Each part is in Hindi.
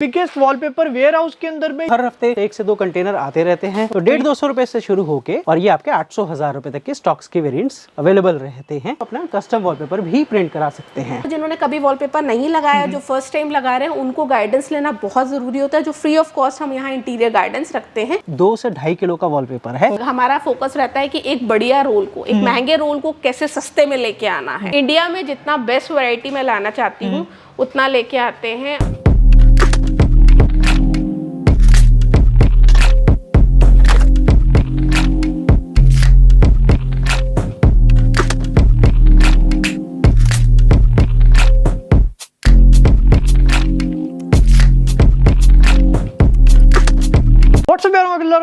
बिगेस्ट वॉलपेपर वेयर हाउस के अंदर में हर हफ्ते 1 से 2 कंटेनर आते रहते हैं। तो 150-200 रुपए से शुरू होके और ये आपके 800-1000 रुपए तक के स्टॉक्स के वेरिएंट्स अवेलेबल रहते हैं। अपना कस्टम वॉलपेपर भी प्रिंट करा सकते हैं। जिन्होंने कभी वॉलपेपर नहीं लगाया, जो फर्स्ट टाइम लगा रहे हैं, उनको गाइडेंस लेना बहुत जरूरी होता है। जो फ्री ऑफ कॉस्ट हम यहाँ इंटीरियर गाइडेंस रखते हैं। 2 से 2.5 किलो का वॉलपेपर है। हमारा फोकस रहता है कि एक बढ़िया रोल को, एक महंगे रोल को कैसे सस्ते में लेके आना है। इंडिया में जितना बेस्ट वैरायटी में लाना चाहती हूँ उतना लेके आते हैं।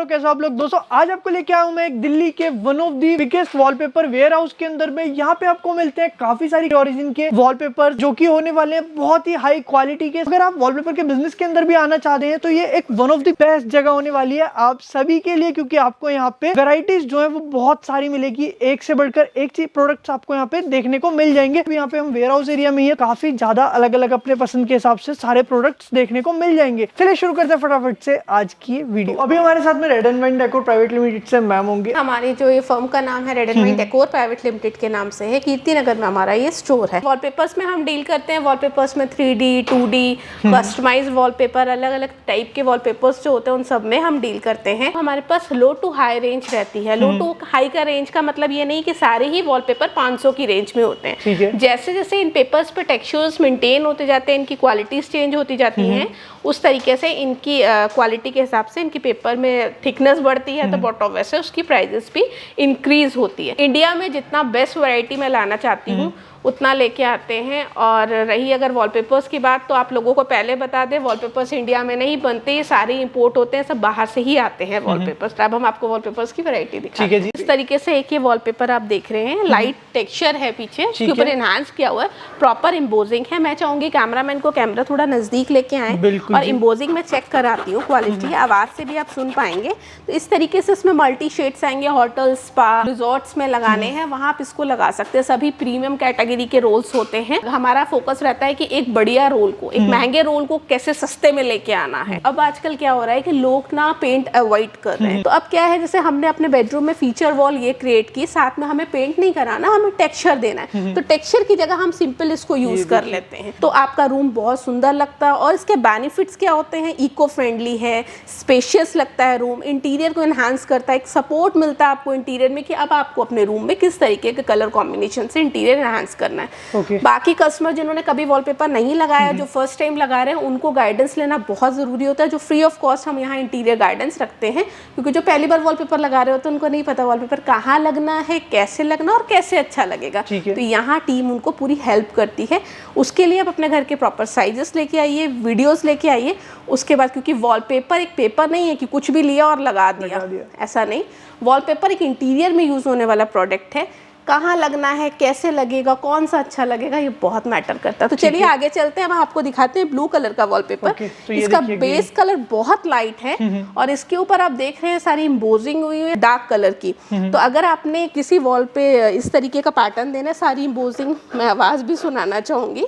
कैसे आप लोग दोस्तों, आज आपको लेके आया हूं मैं एक दिल्ली के one of the biggest wallpaper warehouse के अंदर में। यहाँ पे आपको मिलते हैं काफी सारी ओरिजिन के वॉलपेपर जो कि होने वाले हैं बहुत ही हाई क्वालिटी के। अगर आप वॉलपेपर के बिजनेस के अंदर भी आना चाहते हैं तो ये एक वन ऑफ दी बेस्ट जगह होने वाली है आप सभी के लिए, क्योंकि आपको यहाँ पे वेराइटीज जो है वो बहुत सारी मिलेगी। एक से बढ़कर एक चीज प्रोडक्ट्स आपको यहाँ पे देखने को मिल जाएंगे। यहाँ पे हम वेयर हाउस एरिया में ही काफी ज्यादा अलग अलग अपने पसंद के हिसाब से सारे प्रोडक्ट्स देखने को मिल जाएंगे। चलिए शुरू करते हैं फटाफट से आज की वीडियो। अभी हमारे साथ में red and wine decor private limited से मैम होंगे। हमारी जो ये फर्म का नाम है red and wine decor private limited के नाम से है। कीर्ति नगर में हमारा ये स्टोर है। वॉलपेपर्स में हम डील करते हैं। वॉलपेपर्स में 3D 2D कस्टमाइज्ड वॉलपेपर, अलग अलग टाइप के वॉलपेपर्स जो होते हैं उन सब में हम डील करते हैं। हमारे पास लो टू हाई रेंज रहती है। लो टू हाई का रेंज का मतलब ये नहीं कि सारे ही वॉलपेपर 500 की रेंज में होते हैं। जैसे जैसे इन पेपर्स पे टेक्सचर्स मेंटेन होते जाते हैं, इनकी क्वालिटीज चेंज होती जाती हैं, उस तरीके से इनकी क्वालिटी के हिसाब से इनकी पेपर में थिकनेस बढ़ती है तो बॉटम वैसे उसकी प्राइजेस भी इंक्रीज होती है। इंडिया में जितना बेस्ट वैरायटी में लाना चाहती हूँ उतना लेके आते हैं। और रही अगर वॉलपेपर्स की बात, तो आप लोगों को पहले बता दें, वॉलपेपर्स इंडिया में नहीं बनते, ये सारे इंपोर्ट होते हैं, सब बाहर से ही आते हैं वॉलपेपर्स। अब हम आपको वॉलपेपर्स की वैरायटी दिखाते हैं। इस तरीके से एक ये वॉलपेपर आप देख रहे हैं, लाइट टेक्सचर है पीछे, उसके ऊपर एनहांस किया हुआ है, प्रॉपर इम्बोजिंग है। मैं चाहूंगी कैमरामैन को कैमरा थोड़ा नजदीक लेके आए और इम्बोजिंग में चेक कराती हूँ क्वालिटी। आवाज से भी आप सुन पाएंगे। तो इस तरीके से इसमें मल्टी शेड्स आएंगे। होटल, स्पा, रिजॉर्ट्स में लगाने हैं वहां आप इसको लगा सकते हैं। सभी प्रीमियम कैटेगरी के रोल्स होते हैं। हमारा फोकस रहता है कि एक बढ़िया रोल को, एक महंगे रोल को कैसे सस्ते में लेके आना है। अब आजकल क्या हो रहा है कि लोग ना पेंट अवॉइड कर रहे हैं। तो अब क्या है, जैसे हमने अपने बेडरूम में फीचर वॉल ये क्रिएट की, साथ में हमें पेंट नहीं कराना, हमें टेक्सचर देना है। तो टेक्सचर की जगह हम सिंपल इसको यूज कर लेते हैं, तो आपका रूम बहुत सुंदर लगता है। और इसके बेनिफिट्स क्या होते हैं, इको फ्रेंडली है, स्पेशियस लगता है रूम, इंटीरियर को एनहांस करता है, एक सपोर्ट मिलता है आपको इंटीरियर में कि अब आपको अपने रूम में किस तरीके के कलर कॉम्बिनेशन से इंटीरियर एनहांस करना है। बाकी कस्टमर जिन्होंने कभी वॉलपेपर नहीं लगाया, जो फर्स्ट टाइम लगा रहे हैं, उनको गाइडेंस लेना बहुत जरूरी होता है। जो फ्री ऑफ कॉस्ट हम यहाँ इंटीरियर गाइडेंस रखते हैं, क्योंकि जो पहली बार वॉलपेपर लगा रहे होते हैं उनको नहीं पता वॉलपेपर कहाँ लगना है, कैसे लगना और कैसे अच्छा लगेगा। तो यहाँ टीम उनको पूरी हेल्प करती है। उसके लिए आप अपने घर के प्रॉपर साइजेस लेके आइए, वीडियोस लेके आइए। उसके बाद, क्योंकि वॉलपेपर एक पेपर नहीं है कि कुछ भी लिया और लगा दिया, ऐसा नहीं। वॉलपेपर एक इंटीरियर में यूज होने वाला प्रोडक्ट है। कहाँ लगना है, कैसे लगेगा, कौन सा अच्छा लगेगा, ये बहुत मैटर करता है। तो चलिए आगे चलते हैं। हम आपको दिखाते हैं ब्लू कलर का वॉलपेपर। तो इसका बेस कलर बहुत लाइट है और इसके ऊपर आप देख रहे हैं सारी इम्बोजिंग हुई है डार्क कलर की। तो अगर आपने किसी वॉल पे इस तरीके का पैटर्न देना है, सारी इम्बोजिंग, मैं आवाज़ भी सुनाना चाहूँगी,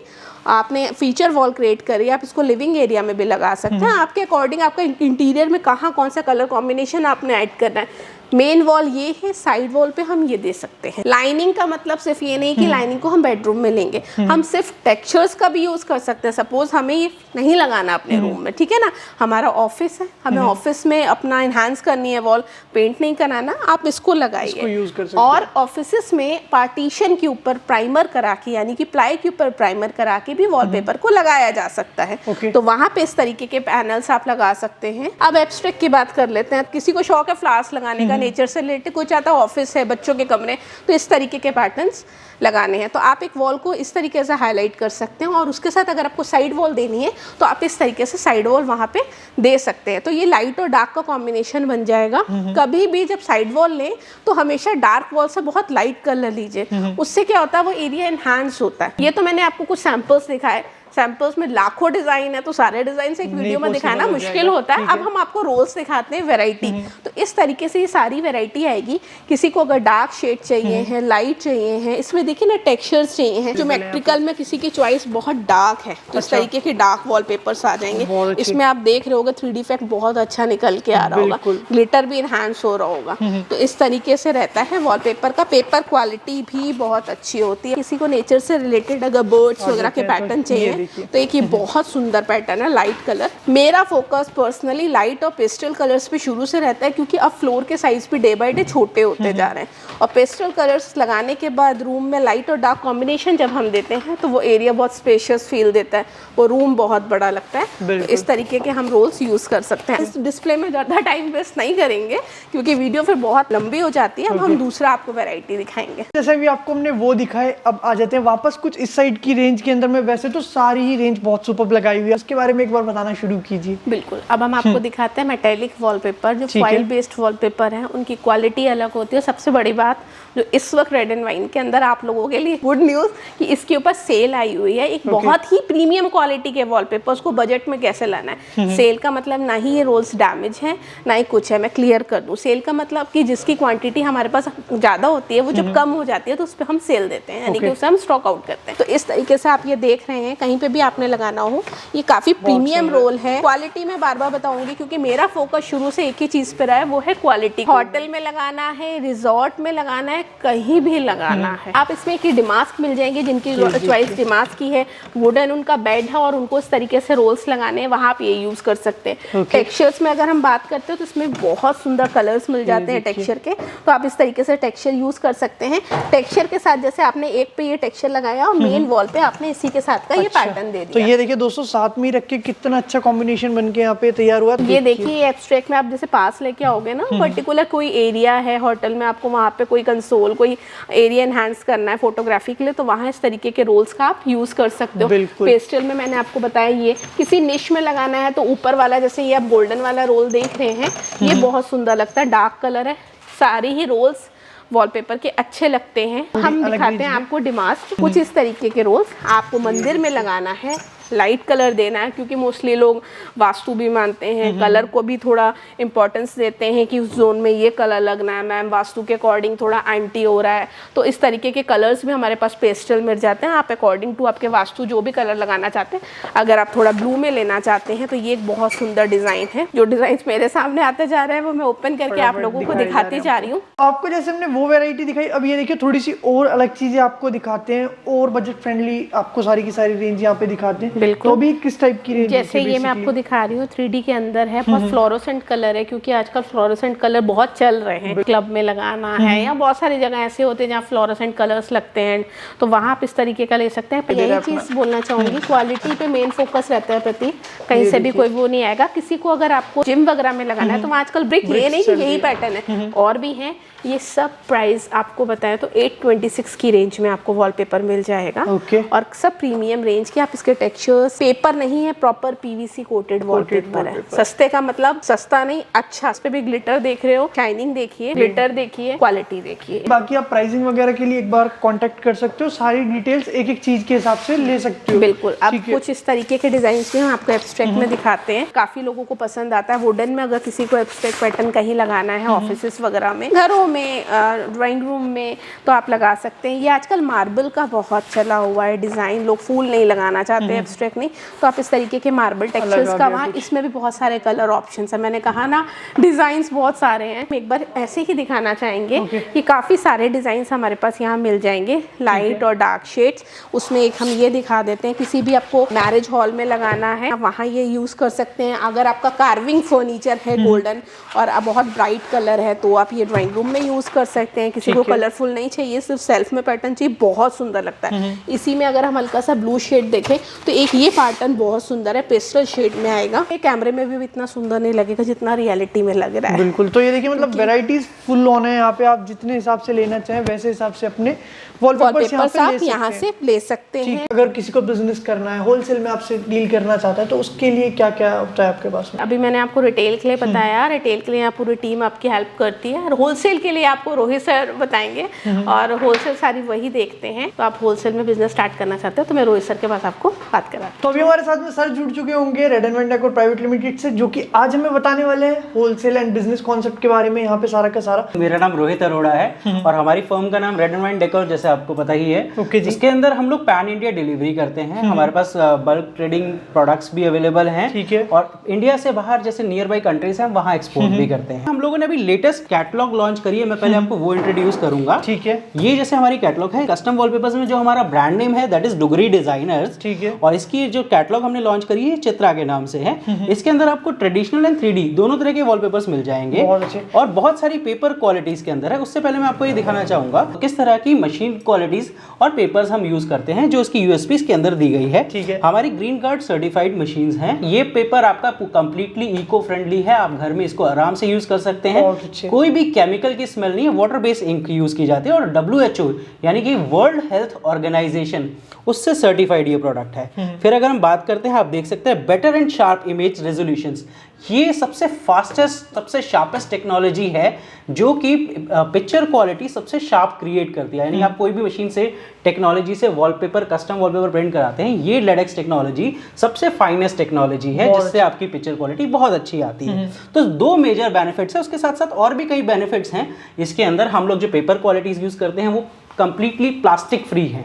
आपने फीचर वॉल क्रिएट करी, आप इसको लिविंग एरिया में भी लगा सकते हैं। आपके अकॉर्डिंग आपका इंटीरियर में कहाँ कौन सा कलर कॉम्बिनेशन आपने ऐड करना है। मेन वॉल ये है, साइड वॉल पे हम ये दे सकते हैं। लाइनिंग का मतलब सिर्फ ये नहीं कि लाइनिंग को हम बेडरूम में लेंगे, हम सिर्फ टेक्सचर्स का भी यूज कर सकते हैं। सपोज हमें ये नहीं लगाना अपने रूम में, ठीक है ना, हमारा ऑफिस है, हमें ऑफिस में अपना एनहांस करनी है वॉल, पेंट नहीं कराना, आप इसको लगाइए। और ऑफिस में पार्टीशन के ऊपर प्राइमर करा के, यानी कि प्लाई के ऊपर प्राइमर करा के भी वॉलपेपर को लगाया जा सकता है। तो वहां पे इस तरीके के पैनल्स आप लगा सकते हैं। अब एब्स्ट्रैक्ट की बात कर लेते हैं। किसी को शौक है फ्लावर्स लगाने का, नेचर से रिलेटेड, कोई चाहता है ऑफिस है, बच्चों के कमरे, तो इस तरीके के पैटर्न्स लगाने हैं। तो आप एक वॉल को इस तरीके से हाईलाइट कर सकते हैं। और उसके साथ अगर आपको साइड वॉल देनी है तो आप इस तरीके से साइड वॉल वहां पे दे सकते हैं। तो ये लाइट और डार्क का कॉम्बिनेशन बन जाएगा। कभी भी जब साइड वॉल लें तो हमेशा डार्क वॉल से बहुत लाइट कलर लीजिए, उससे क्या होता है वो एरिया एनहांस होता है। ये तो मैंने आपको कुछ सैंपल्स दिखाए। सैंपल्स में लाखों डिजाइन है, तो सारे डिजाइन एक वीडियो में दिखाना मुश्किल होता है। अब हम आपको रोल्स दिखाते हैं वैरायटी। तो इस तरीके से ये सारी वैरायटी आएगी। किसी को अगर डार्क शेड चाहिए है, लाइट चाहिए है, इसमें देखिए ना टेक्सचर्स चाहिए हैं। ज्योमेट्रिकल में किसी की चॉइस बहुत डार्क है तो इस तरीके के डार्क वॉलपेपर्स आ जाएंगे। इसमें आप देख रहे होगे 3D इफेक्ट बहुत अच्छा निकल के आ रहा होगा, ग्लिटर भी इनहांस हो रहा होगा। तो इस तरीके से रहता है वॉलपेपर का। पेपर क्वालिटी भी बहुत अच्छी होती है। किसी को नेचर से रिलेटेड अगर बर्ड्स वगैरह के पैटर्न चाहिए तो एक ये बहुत सुंदर पैटर्न है, लाइट कलर। मेरा फोकस पर्सनली लाइट और पेस्टल कलर्स पे शुरू से रहता है, क्योंकि अब फ्लोर के साइज भी डे बाय डे छोटे होते जा रहे हैं। और पेस्टल कलर्स लगाने के बाद रूम में लाइट और डार्क कॉम्बिनेशन जब हम देते हैं तो वो एरिया बहुत स्पेशियस फील देता है, वो रूम बहुत बड़ा लगता है। तो इस तरीके के हम रोल्स यूज कर सकते हैं। इस डिस्प्ले में ज़्यादा टाइम वेस्ट नहीं करेंगे क्योंकि वीडियो फिर बहुत लंबी हो जाती है। अब हम दूसरा आपको वैरायटी दिखाएंगे। जैसे भी आपको हमने वो दिखाए, अब आ जाते हैं वापस कुछ इस साइड की रेंज के अंदर में। वैसे तो सारी ही रेंज बहुत सुपर लगाई हुई है, उसके बारे में एक बार बताना शुरू कीजिए। बिल्कुल, अब हम आपको दिखाते हैं मेटेलिक वॉलपेपर। जो फॉइल बेस्ड वॉलपेपर है उनकी क्वालिटी अलग होती है। सबसे बड़ी बात जो इस वक्त रेड एंड वाइन के अंदर आप लोगों के लिए गुड न्यूज़ कि इसके ऊपर सेल आई हुई है। एक बहुत ही प्रीमियम क्वालिटी के वॉलपेपर्स को बजट में कैसे लाना है। सेल का मतलब ना ही ये रोल्स डैमेज है ना ही कुछ है। मैं क्लियर कर दूं, सेल का मतलब कि जिसकी क्वांटिटी हमारे पास ज़्यादा होती है वो जब कम हो जाती है तो उस पर हम सेल देते हैं, यानी कि उसे हम स्टॉक आउट करते हैं। तो इस तरीके से आप ये देख रहे हैं, कहीं पे भी आपने लगाना हो, ये काफ़ी प्रीमियम रोल है। क्वालिटी में बार बार बताऊंगी क्योंकि मेरा फोकस शुरू से एक ही चीज़ पे रहा है, वो है क्वालिटी। होटल में लगाना है, रिजॉर्ट में लगाना है, कहीं भी लगाना है। आप इसमें एक डिमास्क मिल जाएंगे, जिनकी चॉइस डिमास्क की है, वुडन उनका बेड है और उनको इस तरीके से रोल्स लगाने हैं, वहाँ आप ये यूज कर सकते हैं। टेक्सचर्स में अगर हम बात करते हैं तो इसमें बहुत सुंदर कलर्स मिल जाते हैं टेक्सचर के, तो आप इस तरीके से टेक्सचर यूज कर सकते हैं। टेक्सचर के साथ जैसे आपने एक पे ये टेक्सचर लगाया और मेन वॉल पे आपने इसी के साथ का ये पैटर्न दे दिया। तो ये देखिए दोस्तों, साथ में रख के कितना अच्छा कॉम्बिनेशन बन के यहाँ पे तैयार हुआ। ये देखिए एब्स्ट्रैक्ट में आप जैसे पास लेके आओगे ना, पर्टिकुलर कोई एरिया है होटल में, आपको वहाँ पे कोई कंसोल, कोई एरिया एनहांस करना है फोटोग्राफी के लिए, तो वहाँ इस तरीके के रोल्स का आप यूज कर सकते हो। पेस्टल में मैंने आपको बताया, ये किसी निश में लगाना है तो ऊपर वाला, जैसे ये आप गोल्डन वाला रोल देख रहे हैं, ये बहुत सुंदर लगता है, डार्क कलर है। सारी ही रोल्स वॉलपेपर के अच्छे लगते हैं। हम दिखाते हैं आपको डिमास्क। कुछ इस तरीके के रोल्स आपको मंदिर में लगाना है, लाइट कलर देना है, क्योंकि मोस्टली लोग वास्तु भी मानते हैं, कलर को भी थोड़ा इंपॉर्टेंस देते हैं कि उस जोन में ये कलर लगना है, मैम वास्तु के अकॉर्डिंग थोड़ा एंटी हो रहा है, तो इस तरीके के कलर्स भी हमारे पास पेस्टल मिल जाते हैं। आप अकॉर्डिंग टू आपके वास्तु जो भी कलर लगाना चाहते हैं, अगर आप थोड़ा ब्लू में लेना चाहते हैं तो ये एक बहुत सुंदर डिज़ाइन है। जो डिज़ाइन मेरे सामने आते जा रहे हैं वो मैं ओपन करके आप लोगों को दिखाती जा रही हूँ। आपको जैसे हमने वो वैरायटी दिखाई, अब ये देखिए थोड़ी सी और अलग चीजें आपको दिखाते हैं और बजट फ्रेंडली आपको सारी की सारी रेंज यहाँ पे दिखाते हैं। बिल्कुल, तो भी किस टाइप की रेंज? जैसे ये मैं आपको दिखा रही हूँ 3D के अंदर है, बहुत फ्लोरोसेंट कलर है, क्योंकि आजकल फ्लोरोसेंट कलर बहुत चल रहे हैं। क्लब में लगाना है या बहुत सारी जगह ऐसे होते हैं जहाँ फ्लोरोसेंट कलर्स लगते हैं, तो वहाँ आप इस तरीके का ले सकते हैं। यही चीज़ बोलना चाहूँगी, क्वालिटी पे मेन फोकस रहता है प्रति, कहीं से भी कोई वो नहीं आएगा। किसी को अगर आपको जिम वगैरह में लगाना है तो वहाँ आजकल ब्रिक ये नहीं कि यही पैटर्न है, और भी है। ये सब प्राइस आपको बताएं तो 826 की रेंज में आपको वॉलपेपर मिल जाएगा। और सब प्रीमियम रेंज के। आप इसके टेक्सचर्स, पेपर नहीं है, प्रॉपर पीवीसी कोटेड वॉलपेपर है। सस्ते का मतलब सस्ता नहीं, अच्छा। इस पे भी ग्लिटर देख रहे हो, शाइनिंग देखिए, ग्लिटर देखिए, क्वालिटी देखिए। बाकी आप प्राइसिंग वगैरह के लिए एक बार कांटेक्ट कर सकते हो, सारी डिटेल्स एक एक चीज के हिसाब से ले सकते हो। बिल्कुल। अब कुछ इस तरीके के डिजाइन भी हम आपको एब्स्ट्रैक्ट में दिखाते हैं, काफी लोगों को पसंद आता है। वुडन में अगर किसी को एब्स्ट्रैक्ट पैटर्न कहीं लगाना है, ऑफिस वगैरह में, घरों में, ड्राइंग रूम में, तो आप लगा सकते हैं। ये आजकल मार्बल का बहुत चला हुआ है डिजाइन, लोग फूल नहीं लगाना चाहते, एब्स्ट्रैक्ट नहीं, तो आप इस तरीके के मार्बल टेक्सचर्स का वहाँ, इसमें भी बहुत सारे कलर ऑप्शंस है। मैंने कहा ना डिजाइन्स बहुत सारे हैं, एक बार ऐसे ही दिखाना चाहेंगे कि काफी सारे डिजाइन्स हमारे पास यहाँ मिल जाएंगे, लाइट और डार्क शेड्स। उसमें एक हम ये दिखा देते हैं, किसी भी आपको मैरिज हॉल में लगाना है आप वहाँ ये यूज कर सकते हैं। अगर आपका कार्विंग फर्नीचर है गोल्डन और बहुत ब्राइट कलर है तो आप ये ड्राइंग रूम में यूज कर सकते हैं। किसी को कलरफुल नहीं चाहिए, सिर्फ सेल्फ में पैटर्न चाहिए, बहुत सुंदर लगता है। इसी में अगर हम हल्का सा ब्लू शेड देखें तो एक ये पैटर्न बहुत सुंदर है, पेस्टल शेड में आएगा। ये कैमरे में भी इतना सुंदर नहीं लगेगा जितना रियलिटी में लग रहा है। बिल्कुल। तो ये देखिए मतलब वैरायटीज फुल ऑन है यहाँ पे, आप जितने हिसाब से लेना चाहें वैसे हिसाब से अपने वॉलपेपर्स यहाँ से ले सकते हैं। अगर किसी को बिजनेस करना है, होलसेल में आपसे डील करना चाहता है, तो उसके लिए क्या क्या होता है आपके पास में? अभी मैंने आपको रिटेल के लिए बताया, रिटेल के लिए यहाँ पूरी टीम आपकी हेल्प करती है, और होलसेल के लिए आपको रोहित सर बताएंगे, और होलसेल सारी वही देखते हैं। तो आप होलसेल में बिजनेस स्टार्ट करना चाहते हो तो मैं रोहित सर के पास आपको बात कर करा। तो अभी हमारे साथ में सर जुड़ चुके होंगे red and decor private limited से, जो कि आज हमें बताने वाले हैं होलसेल एंड बिजनेस कॉन्सेप्ट के बारे में यहाँ पे सारा का सारा। मेरा नाम रोहित अरोड़ा है और हमारी फर्म का नाम रेड एंड डेकोर, जैसे आपको पता ही है। ओके जी। इसके अंदर हम लोग पैन इंडिया डिलीवरी करते हैं। हमारे पास बल्क ट्रेडिंग प्रोडक्ट्स भी अवेलेबल हैं। ठीक है। और इंडिया से बाहर जैसे नियर बाई कंट्रीज हैं वहाँ एक्सपोर्ट भी करते हैं। हम लोगों ने अभी लेटेस्ट कैटलॉग लॉन्च करी है, मैं पहले आपको वो इंट्रोड्यूस करूंगा। ठीक है। ये जैसे हमारी कैटलॉग है कस्टम वॉलपेपर्स में, जो हमारा ब्रांड नेम है दैट इज डुगरी डिजाइनर्स। ठीक है। और इसकी जो कैटलॉग हमने लॉन्च करी है चित्रा के नाम से है। इसके अंदर आपको ट्रेडिशनल एंड 3D दोनों तरह के वॉलपेपर्स मिल जाएंगे। बहुत अच्छे। और बहुत सारी पेपर क्वालिटीज के अंदर है। उससे पहले मैं आपको ये दिखाना चाहूंगा किस तरह की मशीन क्वालिटीज और पेपर्स हम यूज करते हैं, जो इसकी यूएसपी के अंदर दी गई है। ठीक है। हमारी ग्रीन कार्ड सर्टिफाइड मशीन्स हैं। ये पेपर आपका कंप्लीटली इको फ्रेंडली है, आप घर में इसको आराम से यूज कर सकते हैं। बहुत अच्छे। कोई भी केमिकल की स्मेल नहीं है, वाटर बेस्ड इंक यूज की जाती है। और WHO यानी कि वर्ल्ड हेल्थ ऑर्गेनाइजेशन उससे सर्टिफाइड ये प्रोडक्ट है। फिर अगर हम बात करते हैं, आप देख सकते हैं better and sharp image resolutions. ये सबसे फास्टेस्ट सबसे शार्पेस्ट टेक्नोलॉजी है जो कि पिक्चर क्वालिटी सबसे शार्प क्रिएट करती है। यानी आप कोई भी मशीन से टेक्नोलॉजी से वॉलपेपर कस्टम वॉलपेपर प्रिंट कराते हैं, ये लेडेक्स टेक्नोलॉजी सबसे फाइनेस्ट टेक्नोलॉजी है जिससे आपकी पिक्चर क्वालिटी बहुत अच्छी आती है। तो दो मेजर बेनिफिट्स है, उसके साथ साथ और भी कई बेनिफिट्स हैं इसके अंदर। हम लोग जो पेपर क्वालिटीज यूज करते हैं वो कंप्लीटली प्लास्टिक फ्री है,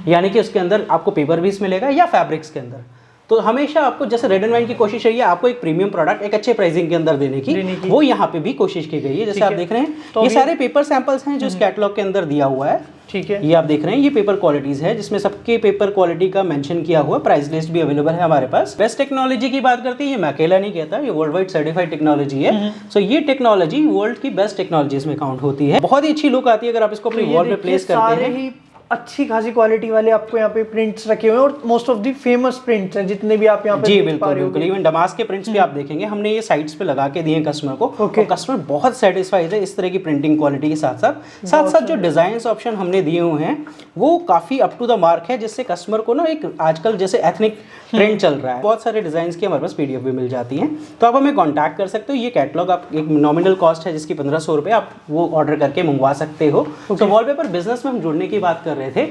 यानी कि उसके अंदर आपको पेपर बेस मिलेगा या फैब्रिक्स के अंदर। तो हमेशा आपको जैसे रेड एंड वाइन की कोशिश रही है आपको एक प्रीमियम प्रोडक्ट एक अच्छे प्राइसिंग के अंदर देने की, वो यहाँ पे भी कोशिश की गई है। जैसे आप देख रहे हैं तो ये सारे पेपर सैंपल्स हैं जो इस कैटलॉग के अंदर दिया हुआ है। ठीक है। ये आप देख रहे हैं, ये पेपर क्वालिटीज है जिसमें सबके पेपर क्वालिटी का मेंशन किया हुआ, प्राइस लिस्ट भी अवेलेबल है हमारे पास। बेस्ट टेक्नोलॉजी की बात करते हैं, ये मैं अकेला नहीं कहता, ये वर्ल्ड वाइड सर्टिफाइड टेक्नोलॉजी है। सो ये टेक्नोलॉजी वर्ल्ड की बेस्ट टेक्नोलॉजीज में काउंट होती है। बहुत ही अच्छी लुक आती है अगर आप इसको अपनी वॉल पे प्लेस करते हैं। अच्छी खासी क्वालिटी वाले आपको यहाँ पे प्रिंट्स रखे हुए हैं और most of the famous prints हैं जितने भी आप यहाँ पे जी देख बिल्कुल पा रहे बिल्कुल। इवन डमास के प्रिंट्स भी आप देखेंगे हमने ये साइट्स पे लगा के दिए हैं कस्टमर को। Okay. और कस्टमर बहुत सेटिस्फाइड है इस तरह की प्रिंटिंग क्वालिटी के साथ साथ जो डिजाइन ऑप्शन हमने दिए हुए हैं वो काफी अप टू द मार्क है, जिससे कस्टमर को ना एक आजकल जैसे एथनिक ट्रेंड चल रहा है, बहुत सारे डिजाइन की हमारे पास PDF भी मिल जाती हैं। तो आप हमें कॉन्टैक्ट कर सकते हो। ये कैटलॉग आप एक नॉमिनल कॉस्ट है जिसकी 1500 रुपये, आप वो ऑर्डर करके मंगवा सकते हो। तो वॉलपेपर बिजनेस में हम जुड़ने की बात कर रहे थे,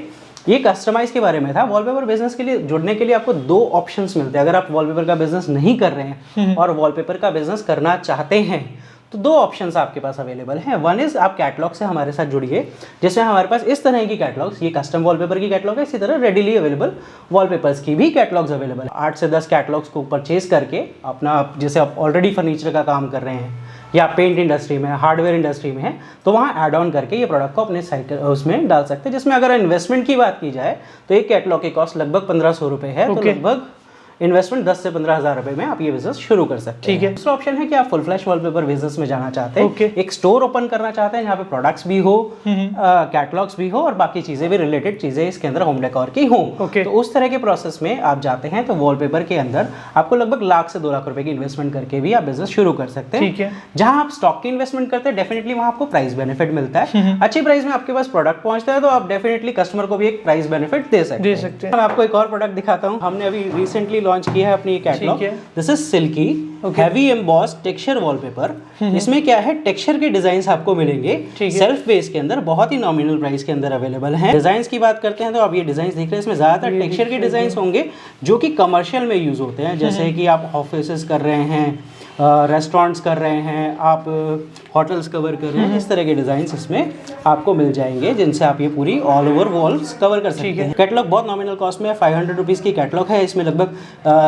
ये कस्टमाइज के बारे में था। वॉलपेपर बिजनेस के लिए जुड़ने के लिए आपको दो ऑप्शंस मिलते हैं। अगर आप वॉलपेपर का बिजनेस नहीं कर रहे हैं और वॉलपेपर का बिजनेस करना चाहते हैं तो दो ऑप्शंस आपके पास अवेलेबल हैं। वन इज आप कैटलॉग से हमारे साथ जुड़िए, जिसमें हमारे पास इस तरह की कैटलॉग्स, ये कस्टम वॉलपेपर की कैटलॉग है, इसी तरह रेडिली अवेलेबल वॉलपेपर्स की भी कैटलॉग्स अवेलेबल है। 8 से 10 कैटलॉग्स को परचेज करके अपना, जैसे आप ऑलरेडी फर्नीचर का काम कर रहे हैं या पेंट इंडस्ट्री में, हार्डवेयर इंडस्ट्री में है, तो वहाँ ऐड ऑन करके ये प्रोडक्ट को अपने साइट उसमें डाल सकते हैं। जिसमें अगर इन्वेस्टमेंट की बात की जाए तो एक कैटलॉग की कॉस्ट लगभग 1500 रुपये है। तो लगभग इन्वेस्टमेंट 10 से 15,000 रुपए में आप ये बिजनेस शुरू कर सकते हैं। ठीक है। दूसरा ऑप्शन है कि आप फुल फ्लैश वॉलपेपर बिजनेस में जाना चाहते हैं। ओके। एक स्टोर ओपन करना चाहते हैं जहाँ पे प्रोडक्ट्स भी हो, कैटलॉग्स भी हो और बाकी चीजें भी, रिलेटेड चीजें इसके अंदर होम डेकोर की हो। ओके। तो उस तरह के प्रोसेस में आप जाते हैं तो वॉलपेपर के अंदर आपको लगभग लाख से 2 लाख रुपए की इन्वेस्टमेंट करके भी आप बिजनेस शुरू कर सकते हैं। ठीक है। जहां आप स्टॉक की इन्वेस्टमेंट करते हैं डेफिनेटली वहां आपको प्राइस बेनिफिट मिलता है। अच्छी प्राइस में आपके पास प्रोडक्ट पहुंचता है तो आप डेफिनेटली कस्टमर को भी एक प्राइस बेनिफिट दे सकते हैं। मैं आपको एक और प्रोडक्ट दिखाता हूं, हमने अभी रिसेंटली लॉन्च किया है अपनी catalogue. This is silky heavy embossed texture wallpaper. इसमें क्या है, टेक्सचर के डिजाइन आपको मिलेंगे सेल्फ बेस के अंदर, बहुत ही नॉमिनल प्राइस के अंदर अवेलेबल है। डिजाइन की बात करते हैं तो आप ये डिजाइन देख रहे हैं, इसमें ज्यादातर टेक्सचर के डिजाइन होंगे जो कि कमर्शियल में यूज होते हैं। जैसे कि आप ऑफिस कर रहे हैं, रेस्टोरेंट्स कर रहे हैं, आप होटल्स कवर कर रहे हैं, इस तरह के डिजाइन्स इसमें आपको मिल जाएंगे जिनसे आप ये पूरी ऑल ओवर वॉल्स कवर कर सकते हैं। कैटलॉग बहुत नॉमिनल कॉस्ट में है, 500 रुपीज़ की कैटलॉग है। इसमें लगभग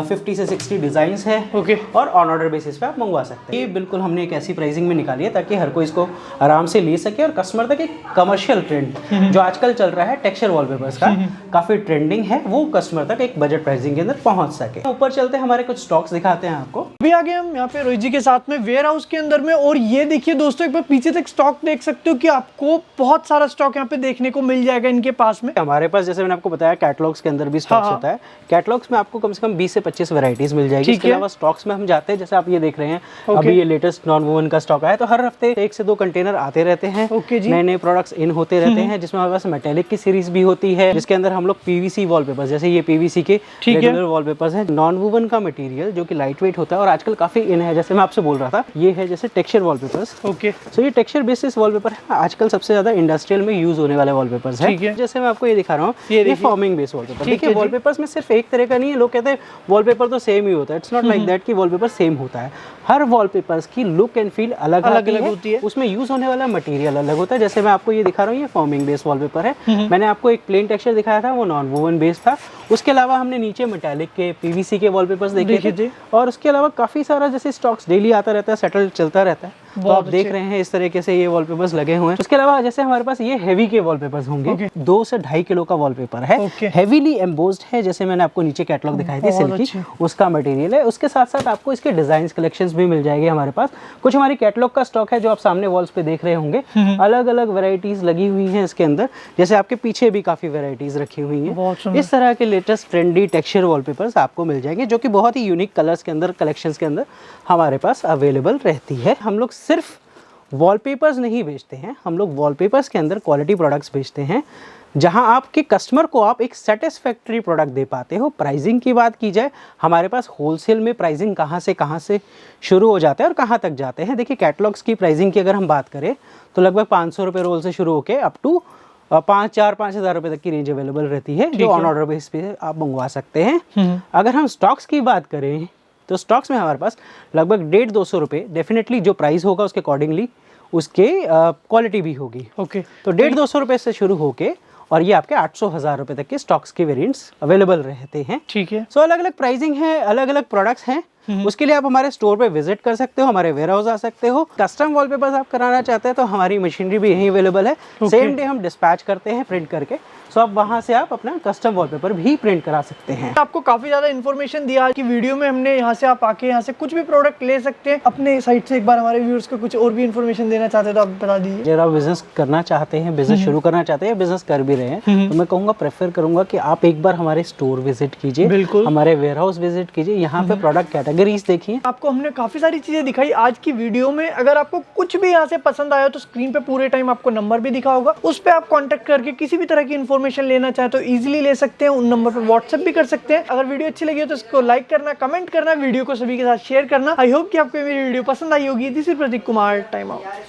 50 से 60 डिजाइन्स है। ओके। और ऑन ऑर्डर बेसिस पे आप मंगवा सकते हैं। ये बिल्कुल हमने एक ऐसी प्राइसिंग में निकाली है ताकि हर कोई इसको आराम से ले सके और कस्टमर तक एक कमर्शियल ट्रेंड जो आजकल चल रहा है टेक्सचर वॉलपेपर्स का, काफी ट्रेंडिंग है, वो कस्टमर तक एक बजट प्राइसिंग के अंदर पहुंच सके। ऊपर चलते हैं, हमारे कुछ स्टॉक्स दिखाते हैं आपको। अभी आगे हम यहाँ पे रोहित जी के साथ में वेयर हाउस के अंदर में, और ये देखिए दोस्तों, एक बार पीछे तक स्टॉक देख सकते हो कि आपको बहुत सारा स्टॉक यहाँ पे देखने को मिल जाएगा इनके पास में। हमारे पास जैसे मैंने आपको बताया कैटलॉग्स के अंदर भी स्टॉक्स होता है। कैटलॉग्स में आपको कम से कम 20 से 25 वैरायटीज मिल जाएगी। इसके अलावा स्टॉक्स में हम जाते हैं, जैसे आप ये देख रहे हैं अभी ये लेटेस्ट नॉन वुवन का स्टॉक आया, तो हर हफ्ते 1 से 2 कंटेनर आते रहते हैं, नए नए प्रोडक्ट्स इन होते रहते हैं। जिसमें हमारे पास मेटेलिक की सीरीज भी होती है, जिसके अंदर हम लोग PVC वॉलपेपर, जैसे ये PVC के रेगुलर वॉलपेपर्स हैं, नॉन वुवन का मटेरियल जो कि लाइट वेट होता है और आजकल काफी है, जैसे मैं आपसे बोल रहा था, ये है जैसे टेक्सचर वॉलपेपर्स। ओके, सो ये टेक्सचर बेसिस वॉलपेपर है, आजकल सबसे ज्यादा इंडस्ट्रियल में यूज होने वाले वॉलपेपर्स ठीक है। है। जैसे मैं आपको ये दिखा रहा हूँ, ये ये देखिए। Forming base wallpaper. ठीक है देखिए जी। वॉलपेपर्स में सिर्फ एक तरह का नहीं है, लोग कहते हैं वॉलपेपर तो सेम ही होता है। इट्स नॉट लाइक दैट कि वॉलपेपर सेम होता है। हर वॉलपेपर्स की लुक एंड फील अलग अलग होती है। उसमें यूज होने वाला मटेरियल अलग होता है। जैसे मैं आपको ये दिखा रहा हूँ, ये फॉर्मिंग बेस वॉलपेपर है। मैंने आपको एक प्लेन टेक्सचर दिखाया था, वो नॉन वोवन बेस था। उसके अलावा हमने नीचे मेटालिक के, पीवीसी के वॉलपेपर्स देखे थे, और उसके अलावा काफी सारा जैसे स्टॉक्स डेली आता रहता है, सेटल चलता रहता है। तो आप देख रहे हैं इस तरीके से ये वॉलपेपर्स लगे हुए हैं। उसके अलावा जैसे हमारे पास ये हेवी के वॉलपेपर्स होंगे, 2 से 2.5 किलो का वॉलपेपर है, हेवीली एम्बोस्ड है। जैसे मैंने आपको नीचे कैटलॉग दिखाई थी सिल्की, उसका मटेरियल है। उसके साथ साथ आपको इसके डिजाइन कलेक्शंस भी मिल जाएंगे हमारे पास। कुछ हमारी कैटलॉग का स्टॉक है जो आप सामने वॉल्स पे देख रहे होंगे। अलग अलग वैरायटीज लगी हुई हैं इसके अंदर, जैसे आपके पीछे भी काफी वैरायटीज रखी हुई हैं। इस तरह के लेटेस्ट ट्रेंडी टेक्सचर वॉलपेपर्स आपको मिल जाएंगे, जो कि बहुत ही यूनिक कलर्स के अंदर, कलेक्शंस के अंदर हमारे पास अवेलेबल रहती है। हम लोग सिर्फ वॉलपेपर्स नहीं बेचते हैं, हम लोग वॉलपेपर्स के अंदर क्वालिटी प्रोडक्ट्स बेचते हैं, जहां आपके कस्टमर को आप एक सेटिस्फैक्टरी प्रोडक्ट दे पाते हो। प्राइसिंग की बात की जाए, हमारे पास होलसेल में प्राइसिंग कहां से शुरू हो जाता है और कहां तक जाते हैं। देखिए कैटलॉग्स की प्राइसिंग की अगर हम बात करें तो लगभग 500 रुपये रोल से शुरू होकर अप टू 5,000 रुपये तक की रेंज अवेलेबल रहती है, जो ऑन ऑर्डर बेस पे आप मंगवा सकते हैं। अगर हम स्टॉक्स की बात करें तो स्टॉक्स में हमारे पास लगभग 150-200 रुपये, डेफिनेटली जो प्राइस होगा उसके अकॉर्डिंगली उसके क्वालिटी भी होगी। ओके, तो 150-200 रुपये से शुरू होके और ये आपके 800-1000 रुपये तक के स्टॉक्स के वेरिएंट्स अवेलेबल रहते हैं। ठीक है। सो अलग अलग प्राइसिंग है, अलग अलग प्रोडक्ट्स हैं। उसके लिए आप हमारे स्टोर पे विजिट कर सकते हो, हमारे वेयर हाउस आ सकते हो। कस्टम वॉलपेपर्स आप कराना चाहते हैं तो हमारी मशीनरी भी यहीं अवेलेबल है। सेम डे हम डिस्पैच करते हैं प्रिंट करके, सो आप वहां से आप अपना कस्टम वॉलपेपर भी प्रिंट करा सकते हैं। आपको काफी ज्यादा इन्फॉर्मेशन दिया आज की वीडियो में हमने। यहाँ से आप आके यहाँ से कुछ भी प्रोडक्ट ले सकते हैं अपने साइट से। एक बार हमारे व्यूअर्स को कुछ और भी इन्फॉर्मेशन देना चाहते हैं तो आप बता दीजिए। अगर आप बिजनेस करना चाहते हैं, बिजनेस शुरू करना चाहते हैं, बिजनेस कर भी रहे हैं, तो मैं कहूँगा, प्रेफर करूंगा कि आप एक बार हमारे स्टोर विजिट कीजिए, बिल्कुल, हमारे वेयर हाउस विजिट कीजिए। यहाँ पे प्रोडक्ट कैटेगरीज देखिए। आपको हमने काफी सारी चीजें दिखाई आज की वीडियो में। अगर आपको कुछ भी यहाँ से पसंद आया तो स्क्रीन पे पूरे टाइम आपको नंबर भी दिखा होगा, उस पे आप कांटेक्ट करके किसी भी तरह की इन्फॉर्मेशन लेना चाहे तो इजीली ले सकते हैं। उन नंबर पे व्हाट्सएप भी कर सकते हैं। अगर वीडियो अच्छी लगी हो तो इसको लाइक करना, कमेंट करना, वीडियो को सभी के साथ शेयर करना। आई होप कि आपको मेरी वीडियो पसंद आई होगी। This is Prateek Kumar, time out.